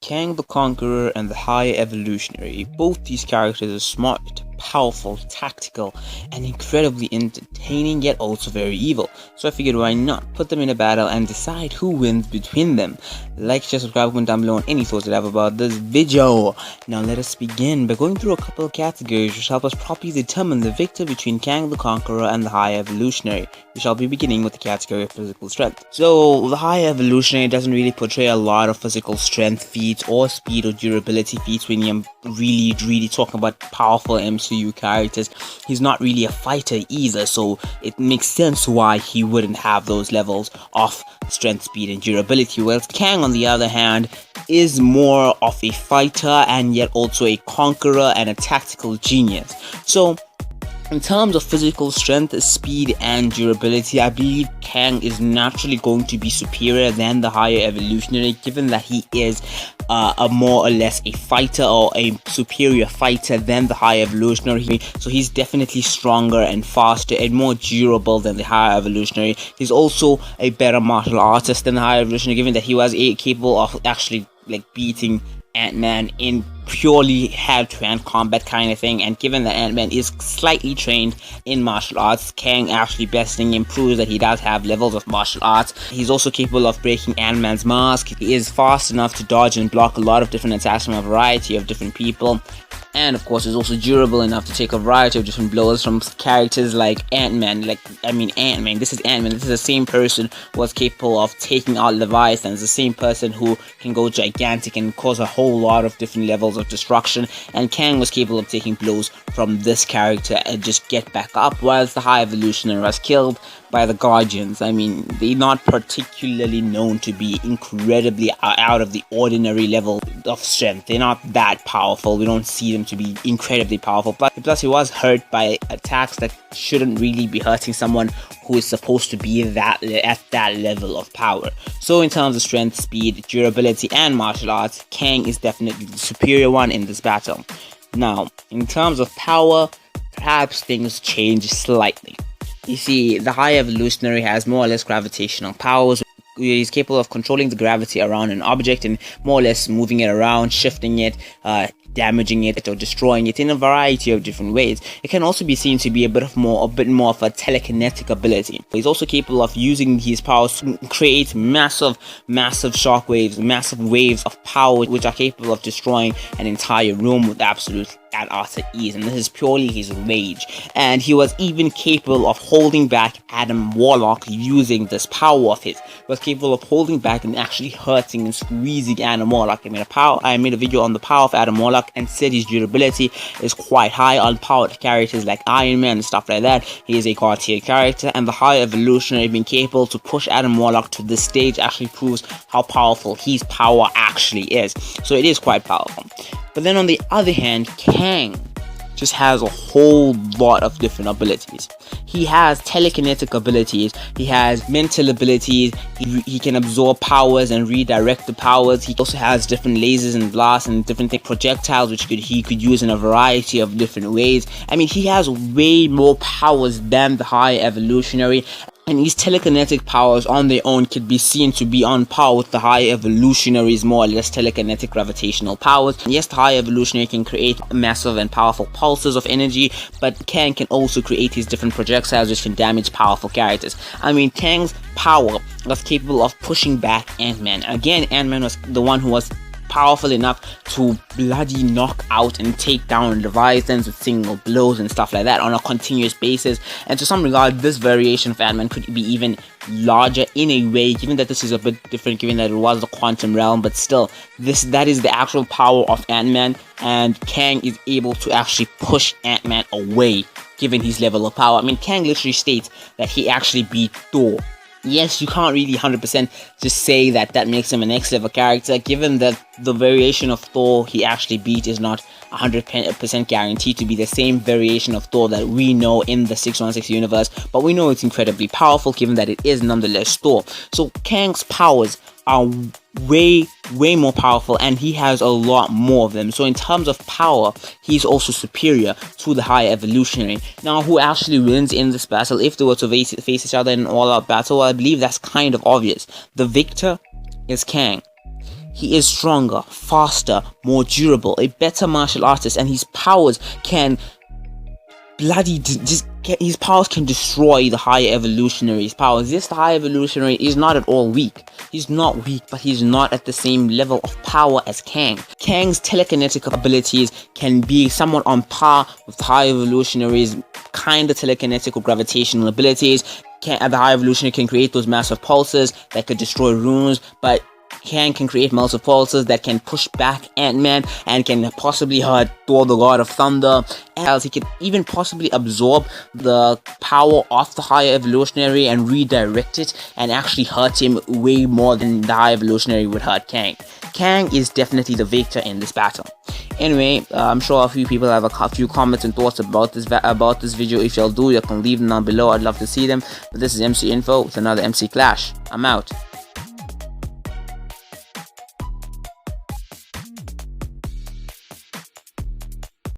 Kang the Conqueror and the High Evolutionary. Both these characters are smart, powerful, tactical, and incredibly entertaining, yet also very evil. So I figured, why not put them in a battle and decide who wins between them. Like, share, subscribe, comment down below on any thoughts you have about this video. Now let us begin by going through a couple of categories which help us properly determine the victor between Kang the Conqueror and the High Evolutionary. We shall be beginning with the category of physical strength. So the High Evolutionary doesn't really portray a lot of physical strength feats or speed or durability feats when you're really talking about powerful MCU characters. He's not really a fighter either, so it makes sense why he wouldn't have those levels of strength, speed, and durability. Whereas Kang, on the other hand, is more of a fighter and yet also a conqueror and a tactical genius. So in terms of physical strength, speed, and durability, I believe Kang is naturally going to be superior than the Higher Evolutionary, given that he is a more or less a fighter, or a superior fighter than the Higher Evolutionary. So he's definitely stronger and faster and more durable than the Higher Evolutionary. He's also a better martial artist than the Higher Evolutionary, given that he was capable of actually beating Ant-Man in purely hand-to-hand combat kind of thing, and given that Ant-Man is slightly trained in martial arts, Kang actually besting him proves that he does have levels of martial arts. He's also capable of breaking Ant-Man's mask. He is fast enough to dodge and block a lot of different attacks from a variety of different people. And of course, is also durable enough to take a variety of different blows from characters like Ant-Man. Ant-Man. This is Ant-Man. This is the same person who was capable of taking out Leviathan. It's the same person who can go gigantic and cause a whole lot of different levels of destruction. And Kang was capable of taking blows from this character and just get back up, whilst the High Evolutionary was killed by the Guardians. They're not particularly known to be incredibly out of the ordinary level of strength. They're not that powerful. We don't see them to be incredibly powerful. Plus, he was hurt by attacks that shouldn't really be hurting someone who is supposed to be at that level of power. So in terms of strength, speed, durability, and martial arts, Kang is definitely the superior one in this battle. Now, in terms of power, perhaps things change slightly. You see, the High Evolutionary has more or less gravitational powers. He's capable of controlling the gravity around an object and more or less moving it around, shifting it, damaging it, or destroying it in a variety of different ways. It can also be seen to be a bit more of a telekinetic ability. He's also capable of using his powers to create massive shockwaves, massive waves of power, which are capable of destroying an entire room with absolute at utter ease, and this is purely his rage. And he was even capable of holding back Adam Warlock using this power of his. He was capable of holding back and actually hurting and squeezing Adam Warlock. I made a video on the power of Adam Warlock and said his durability is quite high on powered characters like Iron Man and stuff like that. He is a god tier character, and the High Evolutionary being capable to push Adam Warlock to this stage actually proves how powerful his power actually is. So it is quite powerful. But then on the other hand, Kang just has a whole lot of different abilities. He has telekinetic abilities, he has mental abilities, he can absorb powers and redirect the powers. He also has different lasers and blasts and different projectiles which he could use in a variety of different ways. He has way more powers than the High Evolutionary. And these telekinetic powers on their own could be seen to be on par with the High Evolutionary's more or less telekinetic gravitational powers. And yes, the High Evolutionary can create massive and powerful pulses of energy, but Kang can also create his different projectiles which can damage powerful characters. Kang's power was capable of pushing back Ant-Man. Again, Ant-Man was the one who was powerful enough to bloody knock out and take down Leviathans with single blows and stuff like that on a continuous basis. And to some regard, this variation of Ant-Man could be even larger in a way, given that this is a bit different, given that it was the quantum realm, but still, that is the actual power of Ant-Man, and Kang is able to actually push Ant-Man away, given his level of power. Kang literally states that he actually beat Thor. Yes, you can't really 100% just say that makes him a next level character, given that the variation of Thor he actually beat is not 100% guaranteed to be the same variation of Thor that we know in the 616 universe, but we know it's incredibly powerful given that it is nonetheless Thor. So Kang's powers are way more powerful, and he has a lot more of them. So in terms of power, he's also superior to the High Evolutionary. Now, who actually wins in this battle if they were to face each other in an all-out battle? Well, I believe that's kind of obvious. The victor is Kang. He is stronger, faster, more durable, a better martial artist, and his powers can his powers can destroy the higher evolutionary's powers. This higher evolutionary is not at all weak. He's not weak, but he's not at the same level of power as Kang. Kang's telekinetic abilities can be somewhat on par with the higher evolutionary's kind of telekinetic or gravitational abilities. The higher evolutionary can create those massive pulses that could destroy runes, but Kang can create massive pulses that can push back Ant-Man and can possibly hurt Thor, the God of Thunder. And he can even possibly absorb the power of the higher evolutionary and redirect it and actually hurt him way more than the higher evolutionary would hurt Kang. Kang is definitely the victor in this battle. Anyway, I'm sure a few people have a few comments and thoughts about this video. If y'all do, you can leave them down below. I'd love to see them. But this is MC Info with another MC Clash. I'm out.